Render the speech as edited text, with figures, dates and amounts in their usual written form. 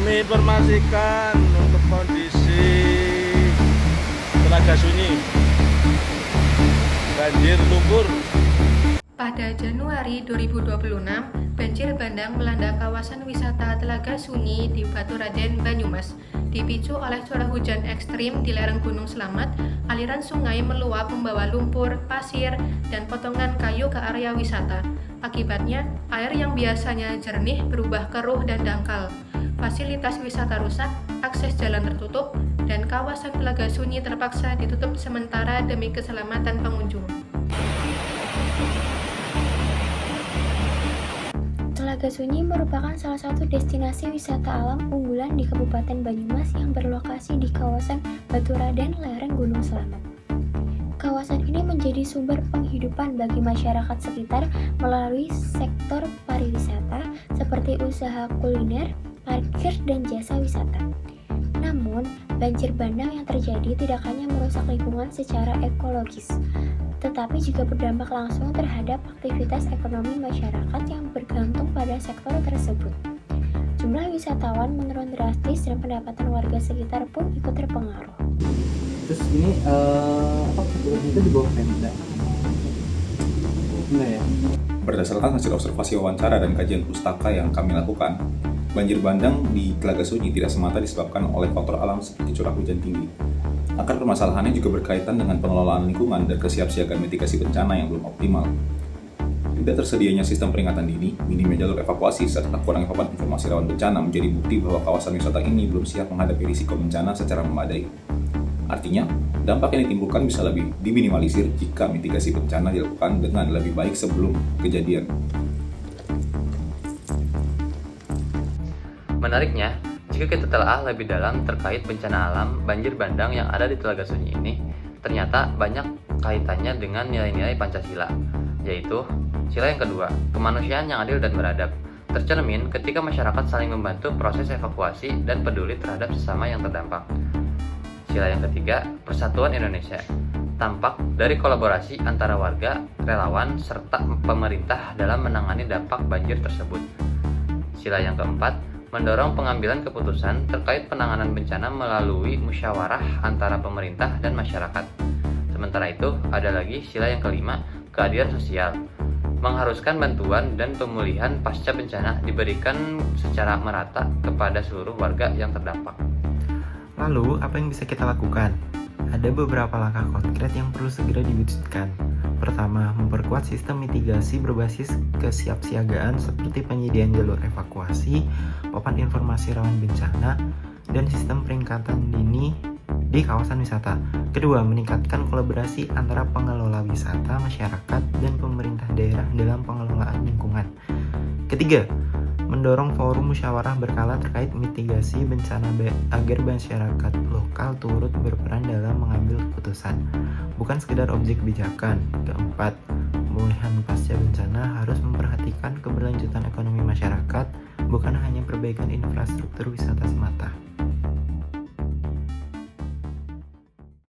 Kami informasikan untuk kondisi Telaga Sunyi, banjir lumpur. Pada Januari 2026, banjir bandang melanda kawasan wisata Telaga Sunyi di Baturaden, Banyumas. Dipicu oleh curah hujan ekstrim di lereng Gunung Slamet, aliran sungai meluap membawa lumpur, pasir, dan potongan kayu ke area wisata. Akibatnya, air yang biasanya jernih berubah keruh dan dangkal. Fasilitas wisata rusak, akses jalan tertutup, dan kawasan Telaga Sunyi terpaksa ditutup sementara demi keselamatan pengunjung. Telaga Sunyi merupakan salah satu destinasi wisata alam unggulan di Kabupaten Banyumas yang berlokasi di kawasan Baturaden, lereng Gunung Slamet. Kawasan ini menjadi sumber penghidupan bagi masyarakat sekitar melalui sektor pariwisata seperti usaha kuliner, parkir, dan jasa wisata. Namun, banjir bandang yang terjadi tidak hanya merusak lingkungan secara ekologis, tetapi juga berdampak langsung terhadap aktivitas ekonomi masyarakat yang bergantung pada sektor tersebut. Jumlah wisatawan menurun drastis dan pendapatan warga sekitar pun ikut terpengaruh. Terus ini kebetulan itu di bawah Pemda? Enggak ya? Berdasarkan hasil observasi wawancara dan kajian pustaka yang kami lakukan, banjir bandang di Telaga Sunyi tidak semata disebabkan oleh faktor alam seperti curah hujan tinggi. Akar permasalahannya juga berkaitan dengan pengelolaan lingkungan dan kesiapsiagaan mitigasi bencana yang belum optimal. Tidak tersedianya sistem peringatan dini, minimnya jalur evakuasi, serta kurangnya papan informasi rawan bencana menjadi bukti bahwa kawasan wisata ini belum siap menghadapi risiko bencana secara memadai. Artinya, dampak yang ditimbulkan bisa lebih diminimalisir jika mitigasi bencana dilakukan dengan lebih baik sebelum kejadian. Menariknya, jika kita telah lebih dalam terkait bencana alam banjir bandang yang ada di Telaga Sunyi ini, ternyata banyak kaitannya dengan nilai-nilai Pancasila, yaitu sila yang kedua, kemanusiaan yang adil dan beradab, tercermin ketika masyarakat saling membantu proses evakuasi dan peduli terhadap sesama yang terdampak. Sila yang ketiga, persatuan Indonesia, tampak dari kolaborasi antara warga, relawan, serta pemerintah dalam menangani dampak banjir tersebut. Sila yang keempat, mendorong pengambilan keputusan terkait penanganan bencana melalui musyawarah antara pemerintah dan masyarakat. Sementara itu, ada lagi sila yang kelima, keadilan sosial, mengharuskan bantuan dan pemulihan pasca bencana diberikan secara merata kepada seluruh warga yang terdampak. Lalu, apa yang bisa kita lakukan? Ada beberapa langkah konkret yang perlu segera diwujudkan. Pertama, memperkuat sistem mitigasi berbasis kesiapsiagaan seperti penyediaan jalur evakuasi, papan informasi rawan bencana, dan sistem peringatan dini di kawasan wisata. Kedua, meningkatkan kolaborasi antara pengelola wisata, masyarakat, dan pemerintah daerah dalam pengelolaan lingkungan. Ketiga, mendorong forum musyawarah berkala terkait mitigasi bencana agar masyarakat lokal turut berperan dalam mengambil keputusan, bukan sekedar objek kebijakan. Keempat, pemulihan pasca bencana harus memperhatikan keberlanjutan ekonomi masyarakat, bukan hanya perbaikan infrastruktur wisata semata.